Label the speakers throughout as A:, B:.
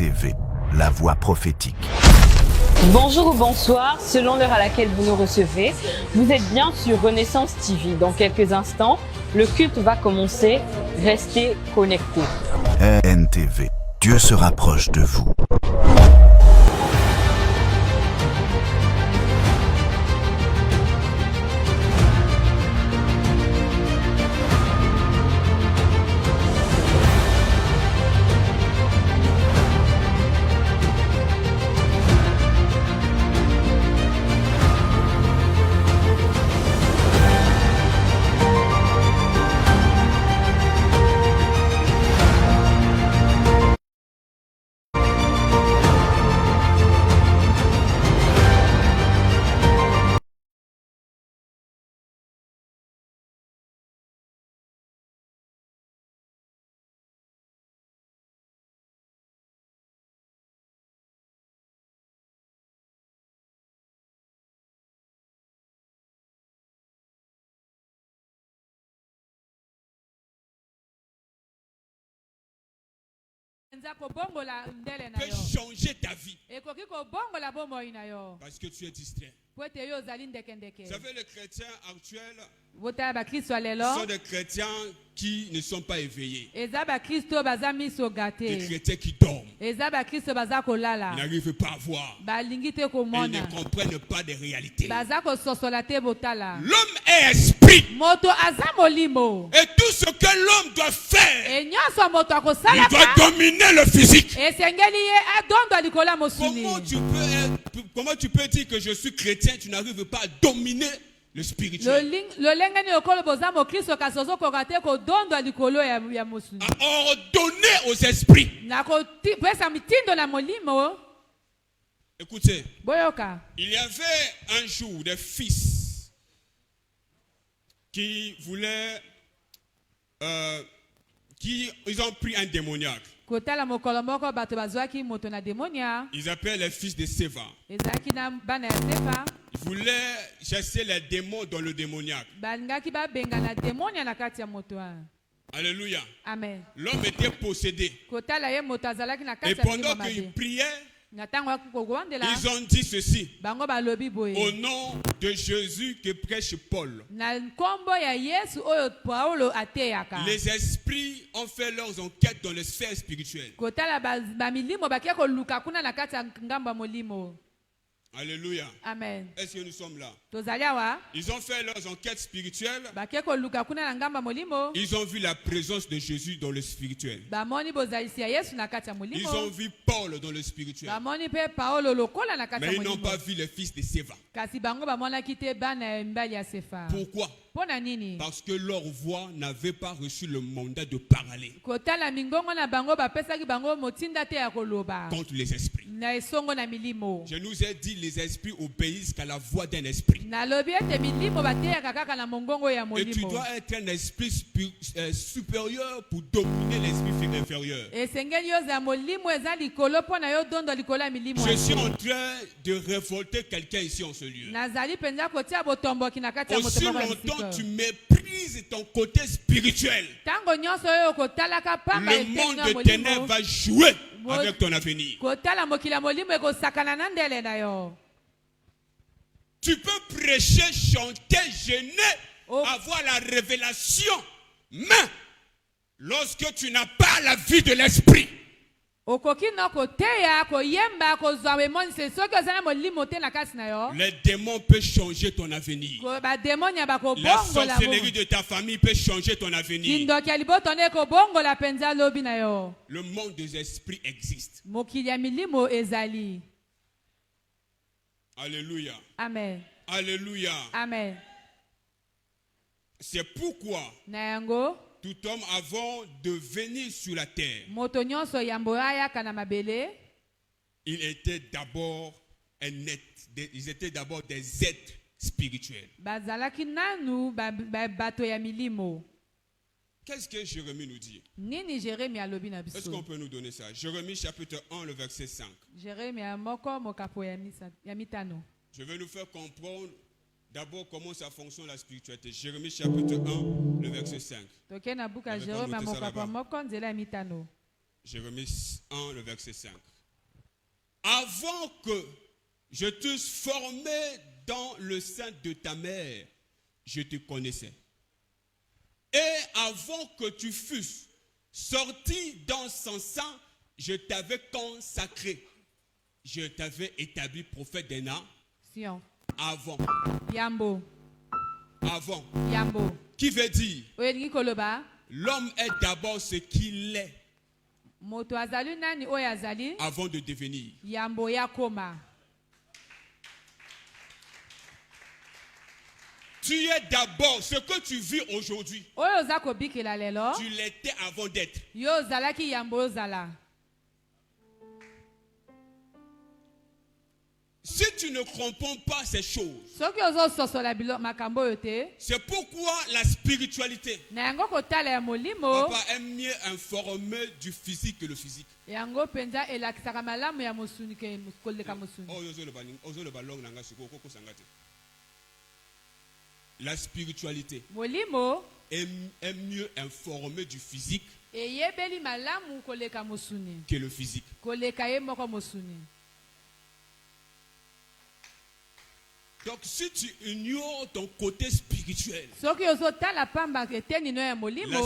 A: ENTV, la voix prophétique.
B: Bonjour ou bonsoir, selon l'heure à laquelle vous nous recevez. Vous êtes bien sur Renaissance TV. Dans quelques instants, le culte va commencer. Restez connectés.
A: ENTV, Dieu se rapproche de vous.
C: Peut changer ta vie parce que tu es distrait. Vous savez, les chrétiens actuels sont des chrétiens qui ne sont pas éveillés. Des chrétiens qui dorment. Ils n'arrivent pas à voir. Ils ne comprennent pas des réalités. L'homme est esprit. Et tout ce que l'homme doit faire, il doit dominer le physique. Comment tu peux dire que je suis chrétien, tu n'arrives pas à dominer le spirituel, à ordonner aux esprits. Écoutez, il y avait un jour des fils qui voulaient, ils ont pris un démoniaque. Ils appellent les fils de Séva. Ils voulaient chasser les démons dans le démoniaque. Alléluia.
D: Amen.
C: L'homme était possédé. Et pendant qu'il priait, ils ont dit ceci: au nom de Jésus que prêche Paul. Les esprits ont fait leurs enquêtes dans les sphères spirituelles. Alléluia.
D: Amen.
C: Est-ce que nous sommes là? Ils ont fait leurs enquêtes spirituelles. Ils ont vu la présence de Jésus dans le spirituel. Ils ont vu Paul dans le spirituel. Mais ils n'ont pas vu les fils de Séva. Pourquoi? Parce que leur voix n'avait pas reçu le mandat de parler contre les esprits. Je nous ai dit, les esprits obéissent qu'à la voix d'un esprit. Et tu dois être un esprit supérieur pour dominer l'esprit inférieur. Je suis en train de révolter quelqu'un ici en ce lieu. Aussi longtemps tu méprises ton côté spirituel, le monde de ténèbres va jouer avec ton avenir. Tu peux prêcher, chanter, gêner, avoir la révélation, mais lorsque tu n'as pas la vie de l'esprit, les démons peuvent changer ton avenir. La sorcellerie de ta famille peut changer ton avenir. Le monde des esprits existe. Alléluia.
D: Amen.
C: Alléluia.
D: Amen.
C: C'est pourquoi tout homme avant de venir sur la terre, il était d'abord un être, ils étaient d'abord des êtres spirituels. Qu'est-ce que Jérémie nous dit? Est-ce qu'on peut nous donner ça? Jérémie chapitre 1, le verset 5. Je vais nous faire comprendre d'abord comment ça fonctionne la spiritualité. Jérémie chapitre 1, le verset 5. Jérémie 1, le verset 5. Avant que je t'eusse formé dans le sein de ta mère, je te connaissais. Et avant que tu fusses sorti dans son sang, je t'avais consacré. Je t'avais établi prophète des nations. Avant.
B: Yambo.
C: Avant.
B: Yambo.
C: Qui veut dire l'homme est d'abord ce qu'il est avant de devenir.
B: Yambo yakoma.
C: Tu es d'abord ce que tu vis aujourd'hui. Tu l'étais avant d'être. Si tu ne comprends pas ces choses, c'est pourquoi la spiritualité, papa aime mieux informer du physique que le physique. La spiritualité aime mieux informer du physique que le physique. Donc si tu ignores ton côté spirituel, la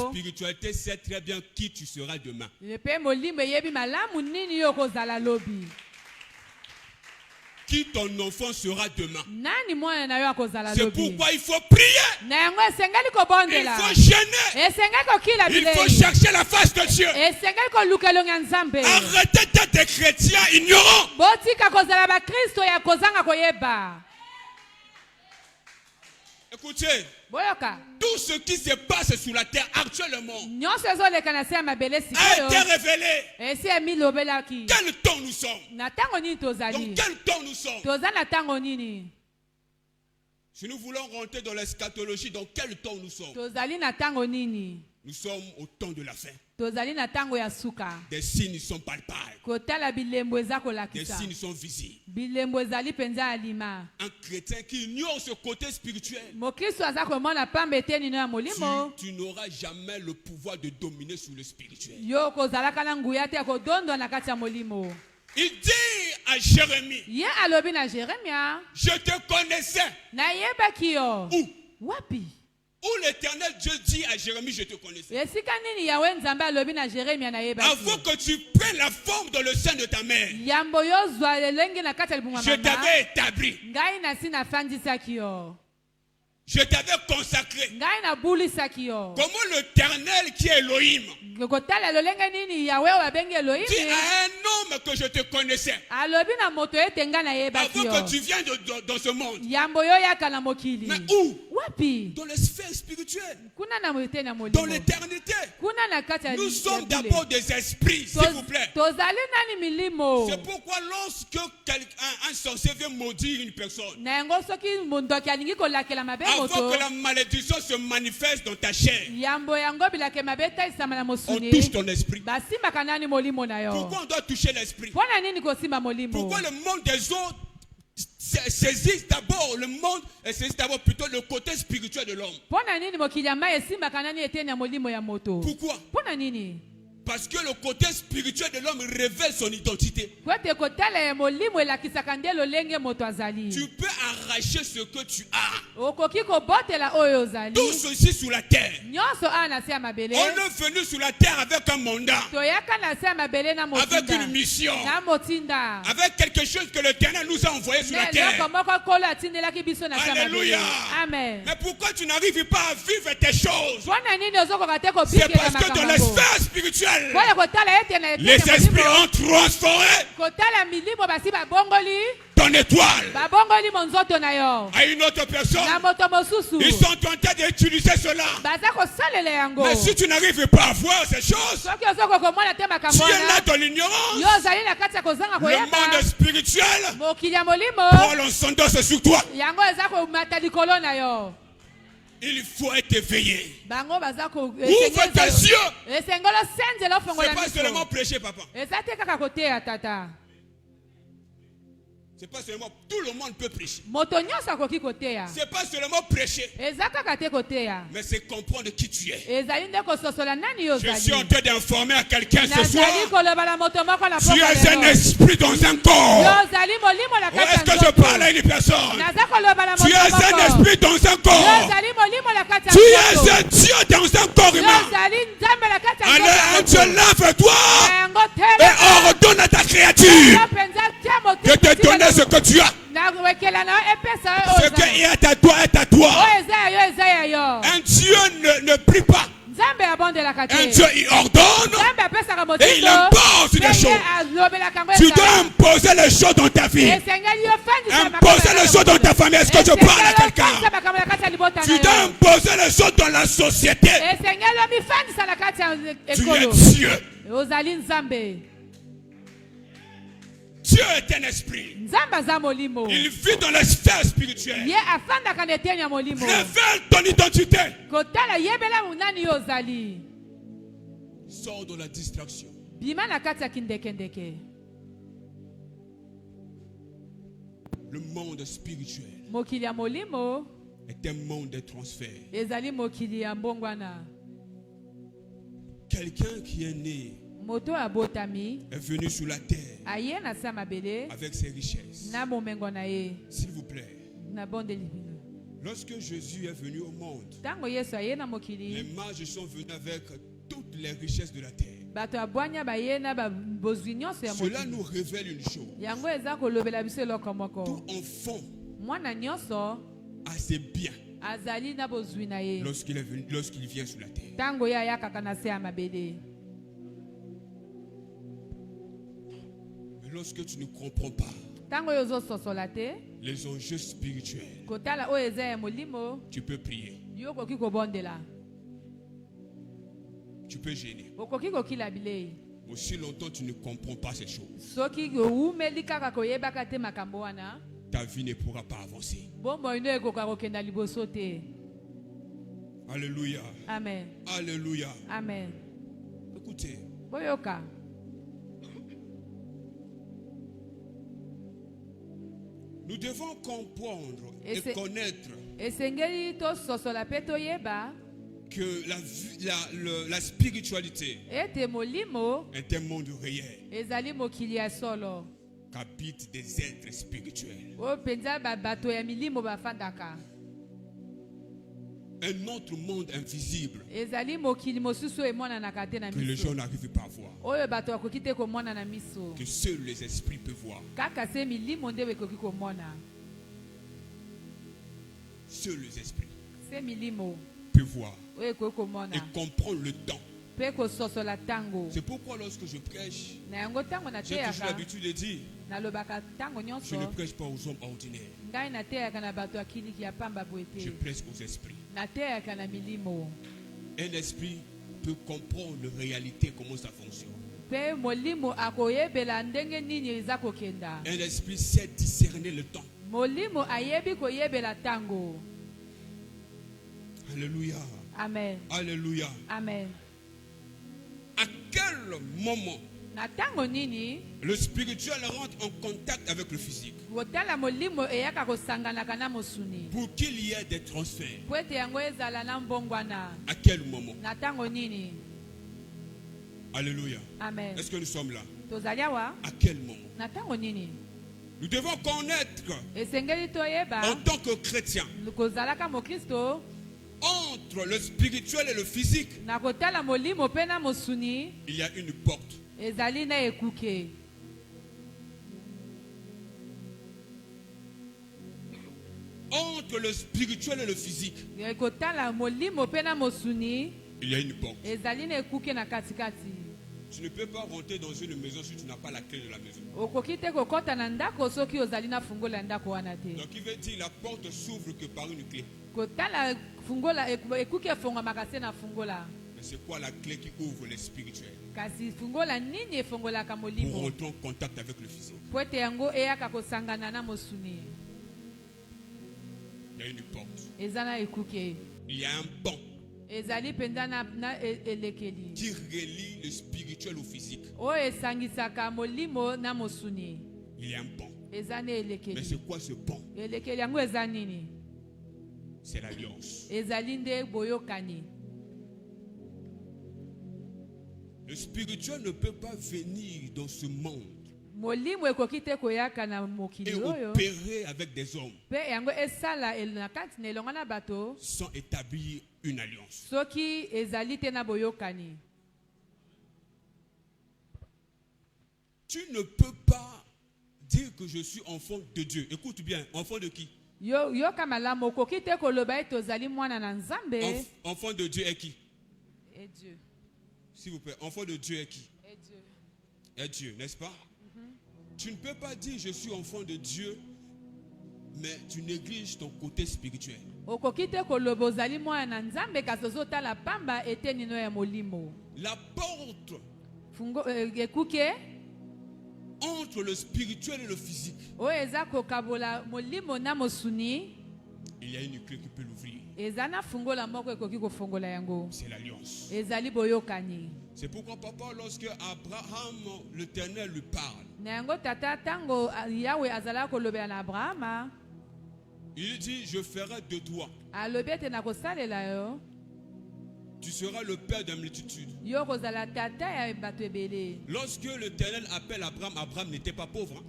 C: spiritualité sait très bien qui tu seras demain. Qui ton enfant sera demain. C'est pourquoi il faut prier. Il faut gêner. Il faut chercher la face de Dieu. Arrêtez d'être des chrétiens ignorants. Écoutez, tout ce qui se passe sur la terre actuellement a été révélé. Quel temps nous sommes? Dans quel temps nous sommes? Si nous voulons rentrer dans l'eschatologie, dans quel temps nous sommes? Nous sommes au temps de la fin. Des signes sont palpables. Des signes sont visibles. Un chrétien qui ignore ce côté spirituel, tu n'auras jamais le pouvoir de dominer sur le spirituel. Il dit à Jérémie, je te connaissais. Où? Où l'Éternel Dieu dit à Jérémie, je te connaissais. Avant que tu prennes la forme dans le sein de ta mère, je t'avais établi. Je t'avais consacré. Comment l'Éternel qui est Elohim dit à un homme que je te connaissais avant que tu viennes dans ce monde. Mais où? Dans les sphères spirituelles. Dans l'éternité. Nous sommes d'abord des esprits, s'il vous plaît. C'est pourquoi lorsque un sorcier vient maudire une personne, avant que la malédiction se manifeste dans ta chair, on touche ton esprit. Pourquoi on doit toucher l'esprit? Pourquoi le monde des autres saisit d'abord plutôt le côté spirituel de l'homme? Pourquoi? Parce que le côté spirituel de l'homme révèle son identité. Tu peux arracher ce que tu as. Tout ceci sur la terre. On est venu sur la terre avec un mandat, avec une mission, avec quelque chose que l'Éternel nous a envoyé sur la terre. Alléluia. Amen. Mais pourquoi tu n'arrives pas à vivre tes choses? C'est parce que dans la sphère spirituelle, les esprits ont transformé ton étoile à une autre personne. Ils sont tentés d'utiliser cela. Mais si tu n'arrives pas à voir ces choses, tu es là dans l'ignorance. Le monde spirituel prend l'ascendance sur toi. Il faut être éveillé. Ouvre tes yeux. C'est pas seulement prêcher, papa. C'est pas seulement tout le monde peut prêcher.
D: C'est
C: pas seulement prêcher.
D: Mais
C: c'est comprendre qui tu es.
D: Je
C: suis en train d'informer à quelqu'un ce soir.
D: Tu es un esprit dans un corps.
C: Est-ce que je parle à une personne? Tu es un esprit dans un corps. Tu es un Dieu dans un corps humain. Allez, un Dieu, lève-toi et ordonne à ta créature de te donner ce que tu as. Ce qui est à toi est à toi. Un Dieu ne prie pas. Un Dieu, il ordonne et il impose des choses. Tu dois imposer les choses dans ta vie. Imposer les choses dans ta famille. Est-ce que je parle à quelqu'un? Tu dois imposer les choses dans la société. Tu es Dieu. Dieu est un esprit. Il vit dans la sphère spirituelle. Révèle ton identité. Sors de la distraction. Le monde spirituel est un monde de transfert. Quelqu'un qui est né est venu sur la terre avec ses richesses. S'il vous plaît, lorsque Jésus est venu au monde, les mages sont venus avec toutes les richesses de la terre. Cela nous révèle une chose. Tout enfant a ses biens lorsqu'il vient sur la terre. Mais lorsque tu ne comprends pas les enjeux spirituels, tu peux prier. Tu peux gêner. Aussi longtemps tu ne comprends pas ces choses, ta vie ne pourra pas avancer. Alléluia.
D: Amen.
C: Alléluia.
D: Amen.
C: Écoutez. Nous devons comprendre et connaître que la spiritualité est un monde réel qu'habitent des êtres spirituels. Un autre monde invisible que les gens n'arrivent pas à voir, que seuls les esprits peuvent voir. Seuls les esprits peuvent voir et comprendre le temps. C'est pourquoi lorsque je prêche, j'ai toujours l'habitude de dire, je ne prêche pas aux hommes ordinaires, je prêche aux esprits. Un esprit peut comprendre la réalité, comment ça fonctionne. Un esprit sait discerner le temps. Alléluia.
D: Amen.
C: Alléluia.
D: Amen.
C: À quel moment le spirituel rentre en contact avec le physique pour qu'il y ait des transferts? À quel moment? Alléluia.
D: Amen.
C: Est-ce que nous sommes là?
D: À
C: quel moment? Nous devons connaître en tant que chrétiens entre le spirituel et le physique, il y a une porte. Entre le spirituel et le physique, il y a une porte. Tu ne peux pas rentrer dans une maison si tu n'as pas la clé de la maison. Donc il veut dire la porte s'ouvre que par une clé. Mais c'est quoi la clé qui ouvre les spirituels? Pour rentrer en contact avec le physique. Il y a une porte. Il y a un pont qui relie le spirituel au physique. Il y a un pont. Mais c'est quoi ce pont? C'est l'alliance. Le spirituel ne peut pas venir dans ce monde et opérer avec des hommes sans établir une alliance. Tu ne peux pas dire que je suis enfant de Dieu. Écoute bien, enfant de qui? Enfant de Dieu est qui?
B: Et Dieu.
C: S'il vous plaît, enfant de Dieu est qui?
B: Et Dieu.
C: Est Dieu, n'est-ce pas? Tu ne peux pas dire je suis enfant de Dieu, mais tu négliges ton côté spirituel. La porte entre le spirituel et le physique, il y a une clé qui peut l'ouvrir. C'est l'alliance. C'est pourquoi papa, lorsque Abraham, l'Éternel lui parle, il dit, je ferai de toi. Tu seras le père de la multitude. Lorsque l'Éternel appelle Abraham, Abraham n'était pas pauvre.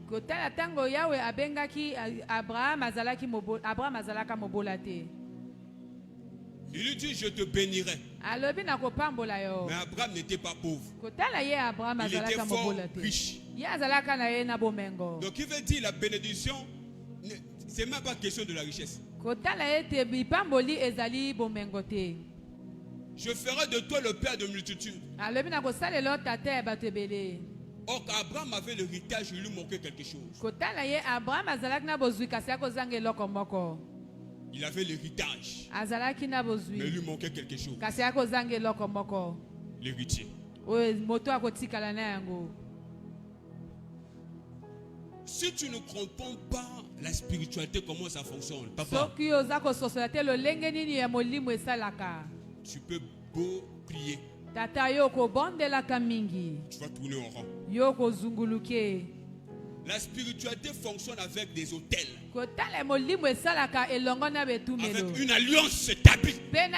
C: Il lui dit, je te bénirai. Mais Abraham n'était pas pauvre. Il était fort riche. Donc il veut dire la bénédiction, ce n'est même pas question de la richesse. Je ferai de toi le père de multitude. Or qu'Abraham avait l'héritage, il lui manquait quelque chose. Il avait l'héritage, mais il lui manquait quelque chose. L'héritier. Si tu ne comprends pas la spiritualité, comment ça fonctionne, papa, tu peux beau prier, tu vas tourner en rond. La spiritualité fonctionne avec des autels, avec une alliance établie, une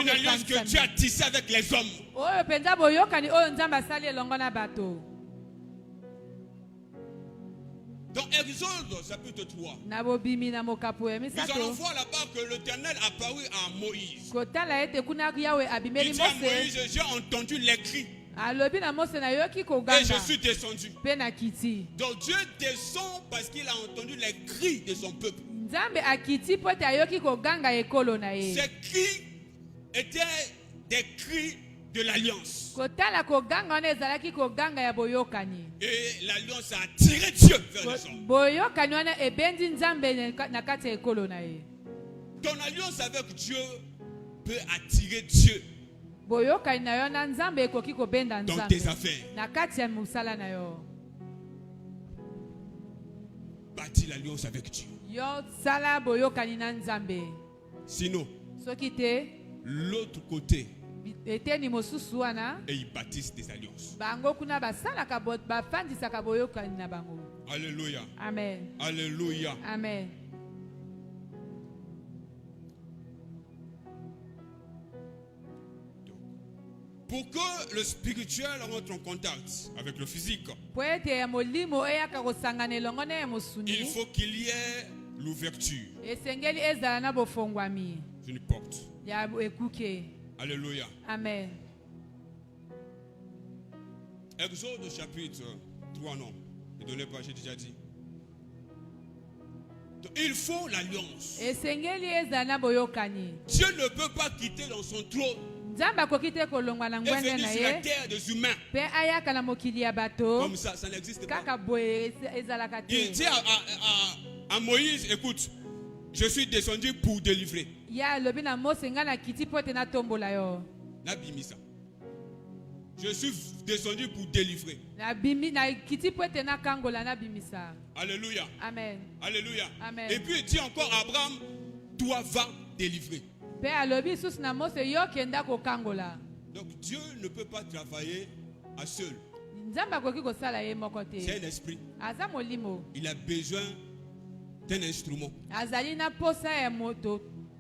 C: alliance que Dieu a tissée avec les hommes. Dans Exode chapitre 3, nous allons voir là-bas que l'Éternel apparut à Moïse. Il dit à Moïse, j'ai entendu les cris et je suis descendu. Donc Dieu descend parce qu'il a entendu les cris de son peuple. Ces cris étaient des cris de l'alliance. Et l'alliance a attiré Dieu vers les hommes. Ton alliance avec Dieu peut attirer Dieu dans tes affaires. Bâtis l'alliance avec Dieu. Sinon, l'autre côté, et ils bâtissent des alliances. Alléluia.
B: Amen.
C: Alléluia.
B: Amen.
C: Pour que le spirituel rentre en contact avec le physique, il faut qu'il y ait l'ouverture d'une porte. Alléluia.
B: Amen.
C: Exode chapitre 3, non. Ne donnez pas, j'ai déjà dit. Donc, il faut l'alliance. Dieu ne peut pas quitter dans son trône et venir sur la terre des humains. Comme ça n'existe pas. Il dit à Moïse, écoute, je suis descendu pour délivrer. N'abimisa. Je suis descendu pour délivrer. Alléluia.
B: Amen.
C: Alléluia.
B: Amen.
C: Et puis il dit encore à Abraham, toi va délivrer. Donc Dieu ne peut pas travailler à seul. C'est un esprit. Il a besoin d'un instrument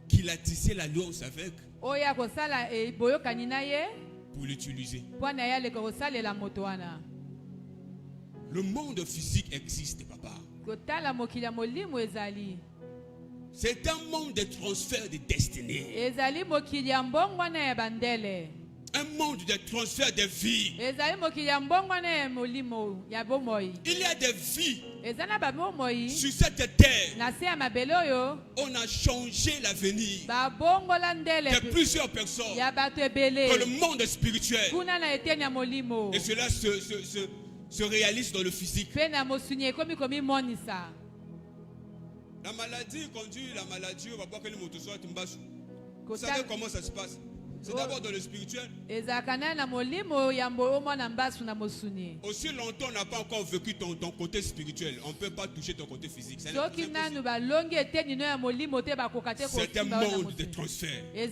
C: qu'il a tissé l'alliance avec pour l'utiliser. Le monde physique existe, papa. C'est un monde de transfert de destinée. Un monde de transfert de vie. Il y a des vies sur cette terre. On a changé l'avenir de plusieurs personnes dans le monde spirituel. Et cela se réalise dans le physique. La maladie conduit la maladie. Vous savez comment ça se passe? C'est d'abord dans le spirituel. Aussi longtemps on n'a pas encore vécu ton côté spirituel, on ne peut pas toucher ton côté physique. C'est un monde de transfert. 1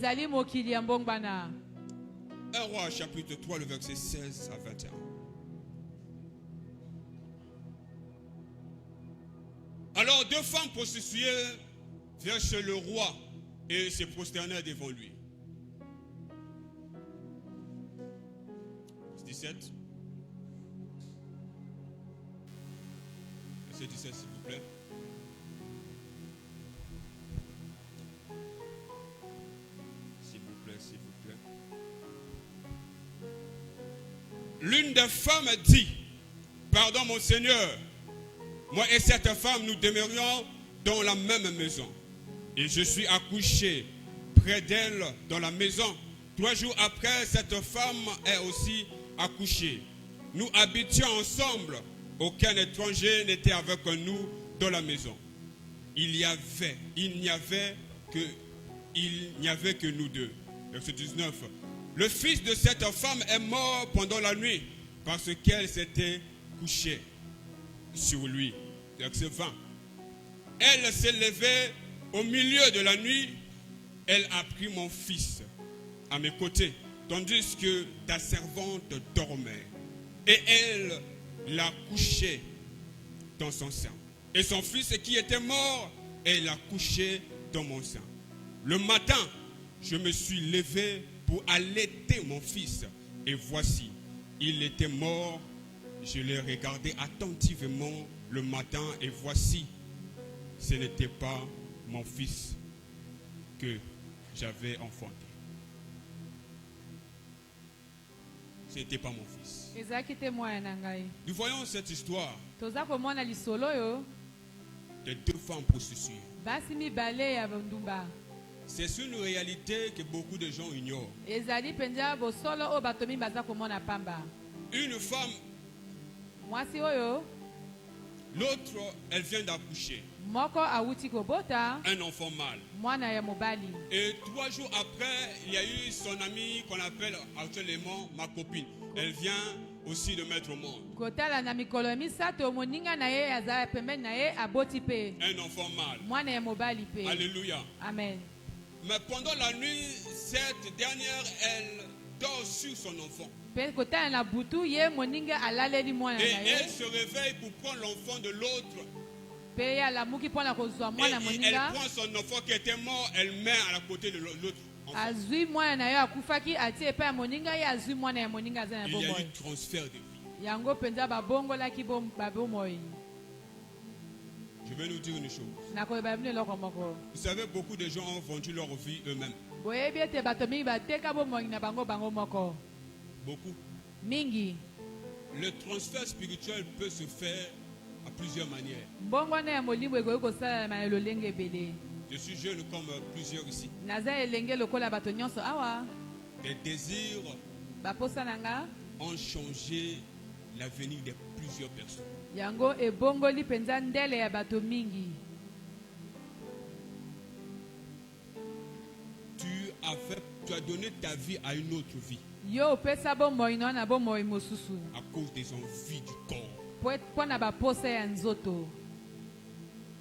C: Roi chapitre 3, le verset 16 à 21. Alors 2 femmes prostituées vinrent chez le roi et se prosternèrent devant lui. 17. Verset 17, s'il vous plaît. S'il vous plaît, s'il vous plaît. L'une des femmes dit: pardon, mon Seigneur, moi et cette femme, nous demeurions dans la même maison. Et je suis accouché près d'elle dans la maison. 3 jours après, cette femme est aussi accouchée. Nous habitions ensemble. Aucun étranger n'était avec nous dans la maison. Il n'y avait que nous deux. Verset 19. Le fils de cette femme est mort pendant la nuit parce qu'elle s'était couchée sur lui. Verset 20. Elle s'est levée au milieu de la nuit. Elle a pris mon fils à mes côtés, tandis que ta servante dormait. Et elle l'a couché dans son sein. Et son fils qui était mort, elle l'a couché dans mon sein. Le matin, je me suis levé pour allaiter mon fils. Et voici, il était mort. Je l'ai regardé attentivement le matin. Et voici, ce n'était pas mon fils que j'avais enfanté. Ce n'était pas mon fils. Nous voyons cette histoire de 2 femmes prostituées. C'est une réalité que beaucoup de gens ignorent. Une femme, l'autre, elle vient d'accoucher un enfant mâle. Et 3 jours après, il y a eu son amie qu'on appelle actuellement ma copine. Elle vient aussi de mettre au monde un enfant mâle. Alléluia.
B: Amen.
C: Mais pendant la nuit, cette dernière, elle dort sur son enfant. Et elle se réveille pour prendre l'enfant de l'autre. Et elle prend son enfant qui était mort, elle met à la côté de l'autre enfant. Il y a eu transfert de vie. Je vais nous dire une chose. Vous savez, beaucoup de gens ont vendu leur vie eux-mêmes. Beaucoup. Le transfert spirituel peut se faire à plusieurs manières. Je suis jeune comme plusieurs ici. Des désirs ont changé l'avenir de plusieurs personnes. Tu as donné ta vie à une autre vie à cause des envies du corps.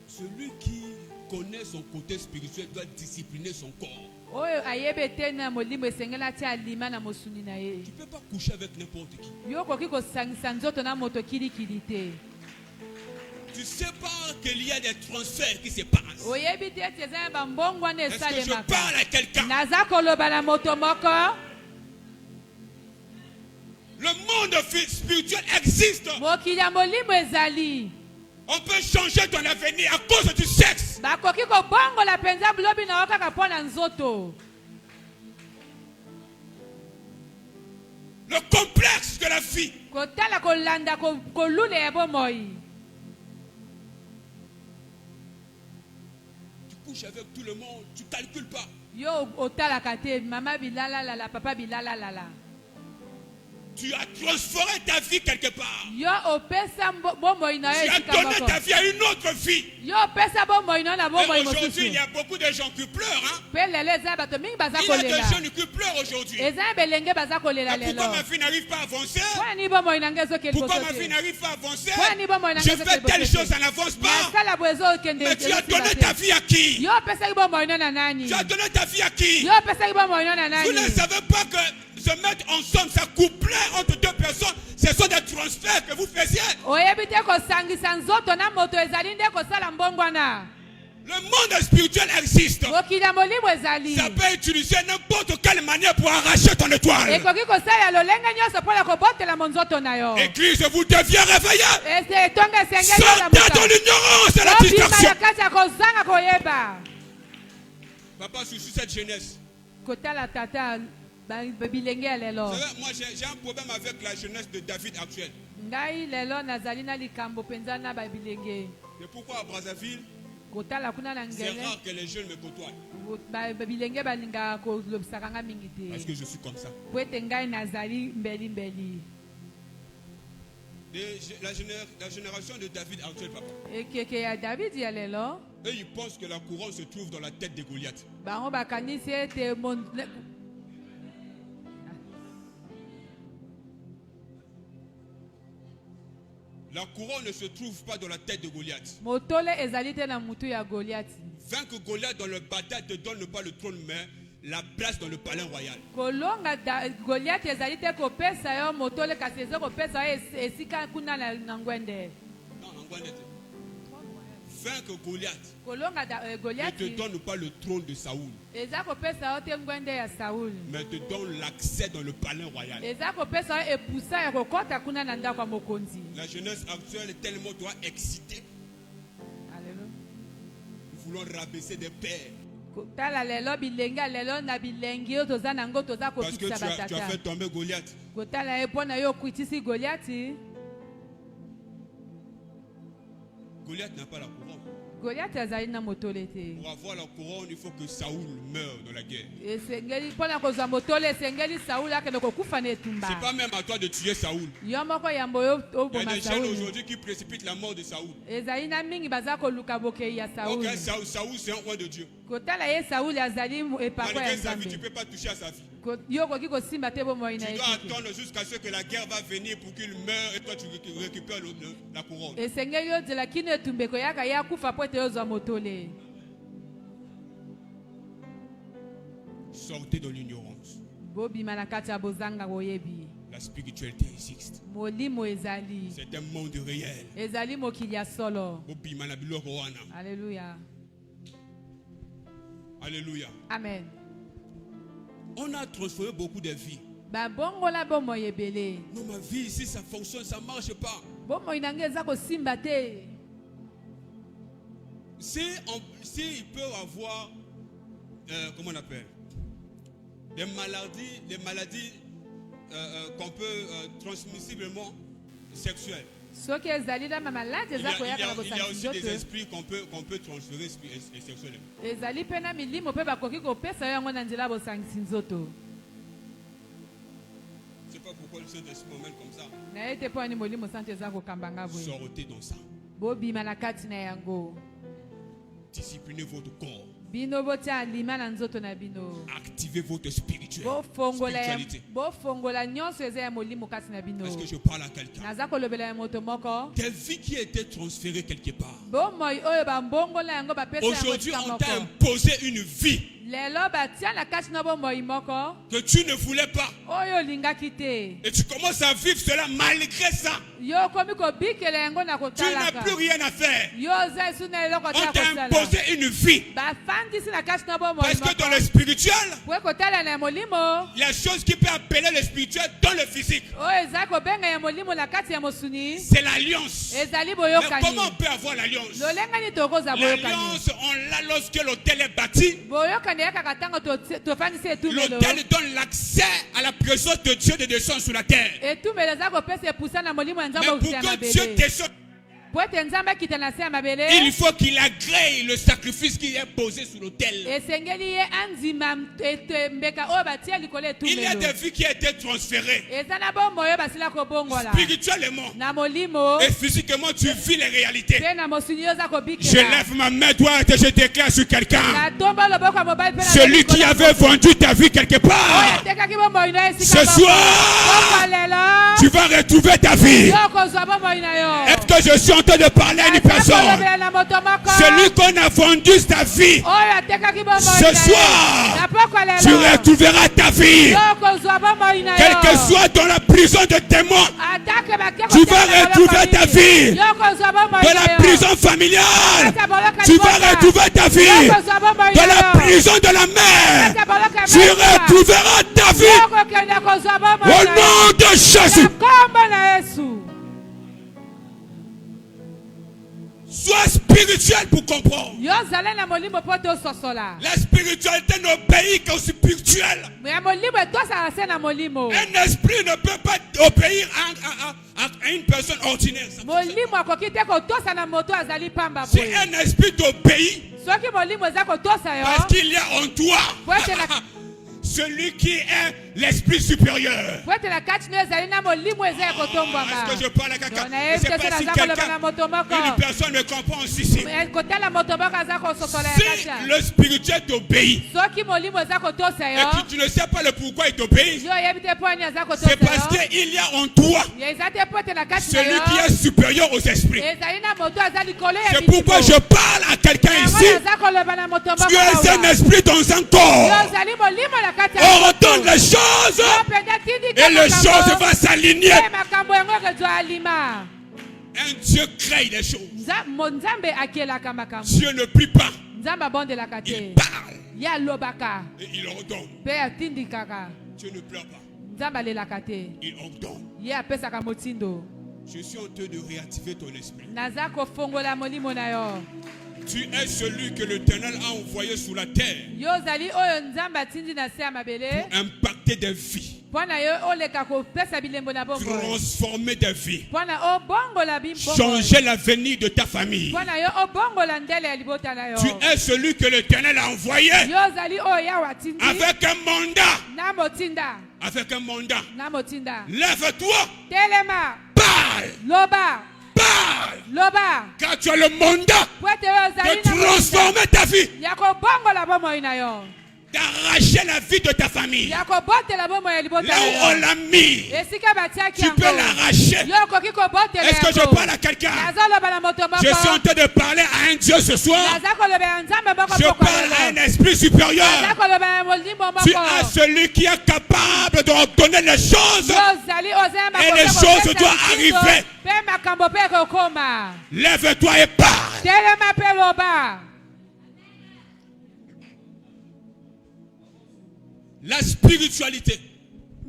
C: Celui qui connaît son côté spirituel doit discipliner son corps. Tu ne peux pas coucher avec n'importe qui. Tu sais pas qu'il y a des transferts qui se passent. Est-ce que je parle à quelqu'un? Le monde spirituel existe. On peut changer ton avenir à cause du sexe. Le complexe de la vie. Tu couches avec tout le monde, tu ne calcules pas. Tu as transformé ta vie quelque part. Tu as donné ta vie à une autre vie. Et aujourd'hui, il y a beaucoup de gens qui pleurent. Il y a des jeunes qui pleurent aujourd'hui. Pourquoi ma vie n'arrive pas à avancer? Pourquoi ma vie n'arrive pas à avancer? Je fais telle chose, ça n'avance pas. Mais tu as donné ta vie à qui? Tu as donné ta vie à qui? Vous ne savez pas que se mettre ensemble, ça couplait entre deux personnes, ce sont des transferts que vous faisiez. Le monde spirituel existe. Ça peut utiliser n'importe quelle manière pour arracher ton étoile. Église, vous deviez réveiller. Sortez de l'ignorance et la distraction. Papa, sur cette jeunesse. Moi, j'ai un problème avec la jeunesse de David actuelle. Et pourquoi à Brazzaville, c'est rare que les jeunes me côtoient? Parce que je suis comme ça. La génération de David actuelle, papa. Eux, ils pensent que la couronne se trouve dans la tête de Goliath. La couronne ne se trouve pas dans la tête de Goliath. Vaincre Goliath dans le bataille te donne pas le trône, mais la place dans le palais royal. Vaincre Goliath ne te donne pas le trône de Saoul, mais te donne l'accès dans le palais royal. La jeunesse actuelle est tellement excitée. Nous voulons rabaisser des pères. Parce que tu as fait tomber Goliath. Goliath n'a pas la couronne. Pour avoir la couronne, il faut que Saoul meure dans la guerre. C'est pas même à toi de tuer Saoul. Il y a des jeunes aujourd'hui qui précipitent la mort de Saoul. Ok, Saoul c'est un roi de Dieu. Malgré sa vie, tu ne peux pas toucher à sa vie. Tu dois attendre jusqu'à ce que la guerre va venir pour qu'il meure et toi tu récupères la couronne. Sortez de l'ignorance. La spiritualité existe. C'est un monde réel.
B: Alléluia.
C: Alléluia.
B: Amen.
C: On a transformé beaucoup de vies. Non, ma vie ici, ça fonctionne, ça ne marche pas. Si il peut avoir, comment on appelle, des maladies qu'on peut transmissiblement sexuelles. Il y a aussi des esprits qu'on peut transférer sexuellement. C'est pas pourquoi le Saint-Esprit m'emmène comme ça. Sortez dans ça. Disciplinez votre corps. Activez votre spiritualité. Est-ce que je parle à quelqu'un? Des vies qui étaient transférées quelque part. Aujourd'hui, on t'a imposé une vie. que tu ne voulais pas. Et tu commences à vivre cela malgré ça. Tu n'as plus rien à faire. On t'a imposé une vie. Parce que dans le spirituel, la chose qui peut appeler le spirituel dans le physique, c'est l'alliance. Mais comment on peut avoir l'alliance? L'alliance, on l'a lorsque l'autel est bâti. L'autel donne l'accès à la présence de Dieu de descendre sur la terre. Mais pour que Dieu descende, il faut qu'il agrée le sacrifice qui est posé sur l'autel. Il y a des vies qui ont été transférées. Spirituellement et physiquement, tu vis les réalités. Je lève ma main droite et je déclare sur quelqu'un. Celui qui avait vendu ta vie quelque part, ce soir, tu vas retrouver ta vie. Est-ce que je suis en train de parler à une personne? Celui qu'on a vendu ta vie, ce soir, tu retrouveras ta vie. Quel que soit dans la prison de démons, tu vas retrouver ta vie. Dans la prison familiale, tu vas retrouver ta vie. Dans la prison de la mer, tu retrouveras ta vie. Au nom de Jésus. Sois spirituel pour comprendre. La spiritualité n'obéit qu'au spirituel. Un esprit ne peut pas obéir à une personne ordinaire. Si un esprit t'obéit, parce qu'il y a en toi celui qui est l'esprit supérieur. Est-ce que je parle à quelqu'un? Je ne sais pas si une personne me comprend aussi. Si le spirituel t'obéit et que tu ne sais pas le pourquoi il t'obéit, c'est parce qu'il y a en toi celui qui est supérieur aux esprits. C'est pourquoi je parle à quelqu'un ici. Tu es un esprit dans un corps. On retourne les choses et les choses vont s'aligner. Un Dieu crée des choses. Dieu ne prie pas. Il parle et il ordonne. Dieu ne pleure pas. Il ordonne. Je suis en train de réactiver ton esprit. Tu es celui que l'Éternel a envoyé sur la terre pour impacter des vies, transformer des vies, changer l'avenir de ta famille. Tu es celui que l'Éternel a envoyé avec un mandat. Avec un mandat. Lève-toi. Parle. Car tu as le mandat de transformer ta vie, d'arracher la vie de ta famille. Là où on l'a mis, tu peux l'arracher. Est-ce que je parle à quelqu'un? Je suis en train de parler à un Dieu ce soir. Je parle à un esprit supérieur. Tu as celui qui est capable de ordonner les choses et les choses doivent arriver. Lève-toi et parle. La spiritualité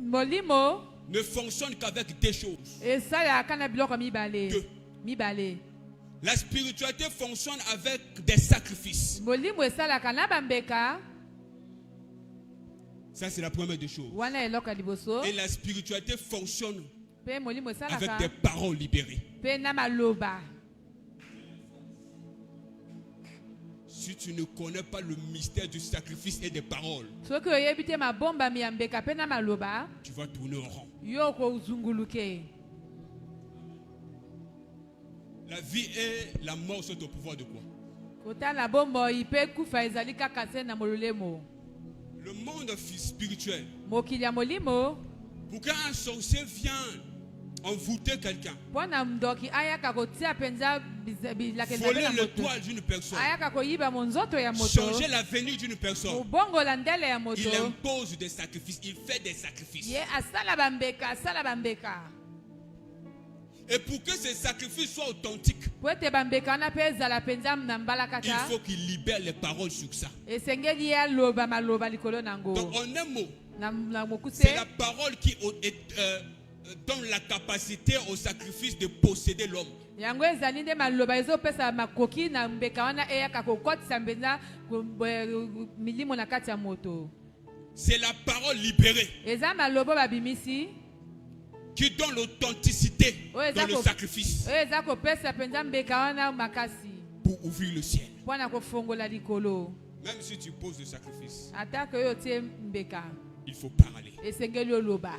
C: ne fonctionne qu'avec des choses. Deux. La spiritualité fonctionne avec des sacrifices. Ça, c'est la première des choses. Et la spiritualité fonctionne avec des paroles libérées. Si tu ne connais pas le mystère du sacrifice et des paroles, tu vas tourner en rond. La vie et la mort sont au pouvoir de quoi? Le monde spirituel. Pour qu'un sorcier vienne envoûter quelqu'un,
D: Pona mdoki ayaka kotia penza
C: voler le toit d'une personne,
D: ayaka koyiba monzoto ya moto.
C: changer l'avenir d'une personne,
D: Ubongo la ndele ya moto.
C: il impose des sacrifices, il fait des sacrifices.
D: Ye asala bambeka, asala bambeka.
C: Et pour que ces sacrifices soient authentiques,
D: Pwete bambeka na peza la penza mnambala
C: il
D: kata.
C: faut qu'il libère les paroles sur ça.
D: Esengeli ya loba maloba likolo nango.
C: Donc en un mot,
D: Na mokuse.
C: c'est la parole qui donne la capacité au sacrifice de posséder l'homme.
D: Yango ezali nde maloba ezopesa makoki na mbeka wana eyaka kokotisa mbenza milimo na kati ya moto.
C: C'est la parole libérée
D: Eza maloba babimisi.
C: qui donne l'authenticité dans le sacrifice
D: Eza kopesa penza mbeka wana makasi.
C: pour ouvrir le ciel.
D: Pona kofongola likolo.
C: Même si tu poses le sacrifice,
D: Ataka yo tie mbeka.
C: il faut parler.
D: Esengeli oloba.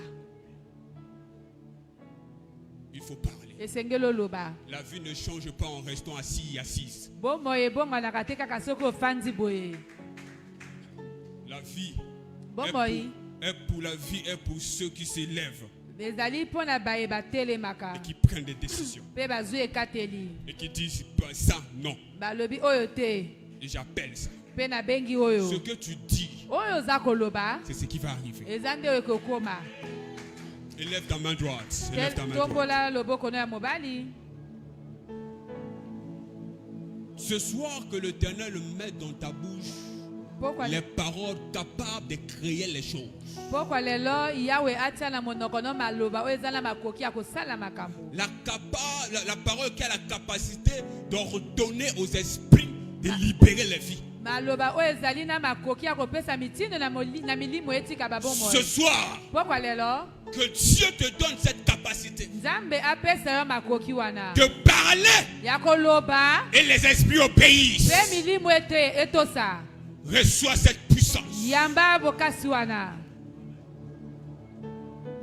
C: Il faut parler.
D: Esengeli oloba.
C: La vie ne change pas en restant assis et assise.
D: Bomo ebonga na kateka kasoko fandi boye.
C: La vie
D: Bomo
C: est pour la vie est pour ceux qui s'élèvent
D: ezali pona baye batelemaka.
C: et qui prennent des décisions
D: Pe bazui ekateli.
C: et qui disent bah, ça non.
D: Balobi oyo te.
C: Et j'appelle ça.
D: Pe na bengi oyo.
C: Ce que tu dis,
D: Oyo za koloba.
C: c'est ce qui va arriver.
D: Eza nde ekokoma.
C: Élève ta main droite. Élève ta main droite.
D: Tombola loboko na mobali.
C: Ce soir, que l'Éternel mette dans ta bouche les paroles capables de créer les choses.
D: Pourquoi lelo Yahweh atia na monoko no maloba oyo eza na makoki ya kosala makambo.
C: La parole qui a la capacité d'ordonner aux esprits de libérer les vies.
D: Maloba oyo ezali na makoki ya kopesa mitindo na milimo etika babomoi.
C: Ce soir,
D: Pourquoi lelo
C: que Dieu te donne cette capacité
D: Nzambe apesa yo makoki wana.
C: de parler
D: Ya koloba
C: et les esprits obéissent.
D: pe milimo etosa.
C: Reçois cette puissance.
D: Yamba bokasi wana.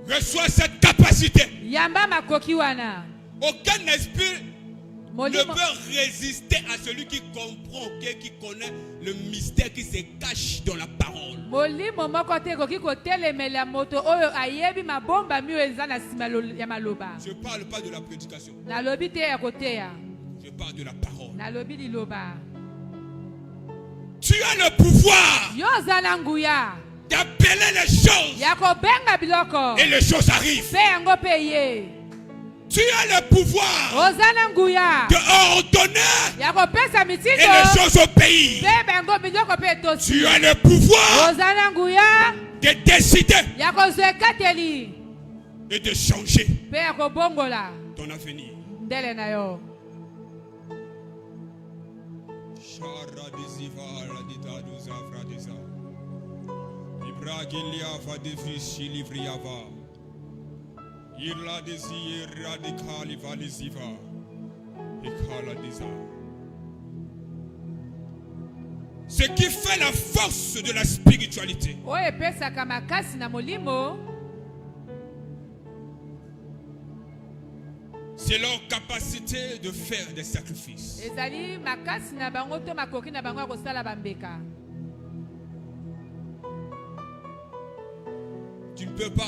C: Reçois cette capacité.
D: Yamba makoki wana.
C: Aucun esprit ne
D: Molimo
C: peut résister à celui qui comprend, qui connaît le mystère qui se cache dans la parole.
D: molimo moko te koki kotelemela moto oyo ayebi mabomba miyo eza na sima ya maloba.
C: Je ne parle pas de la prédication.
D: Nalobi te ya koteya.
C: Je parle de la parole.
D: Nalobi liloba.
C: Tu as le pouvoir
D: Yo zana nguya.
C: d'appeler les choses
D: Ya kobenga biloko.
C: et les choses arrivent.
D: Pe yango pe ye.
C: Tu as le pouvoir
D: Ozana nguya.
C: de ordonner
D: Ya kopesa
C: et
D: mitindo.
C: les choses obéissent.
D: Pe bango biloko pe tosi.
C: Tu as le pouvoir
D: Ozana nguya.
C: de décider
D: Ya kozwekateli.
C: et de changer
D: Pe ya kobongola.
C: ton avenir.
D: Ndele na yo.
C: Ce qui fait la force de la spiritualité,
D: Oyo epesaka makasi na molimo.
C: c'est leur capacité de faire des sacrifices.
D: Ezali makasi na bango to makoki na bango ya kosala bambeka.
C: Tu ne peux pas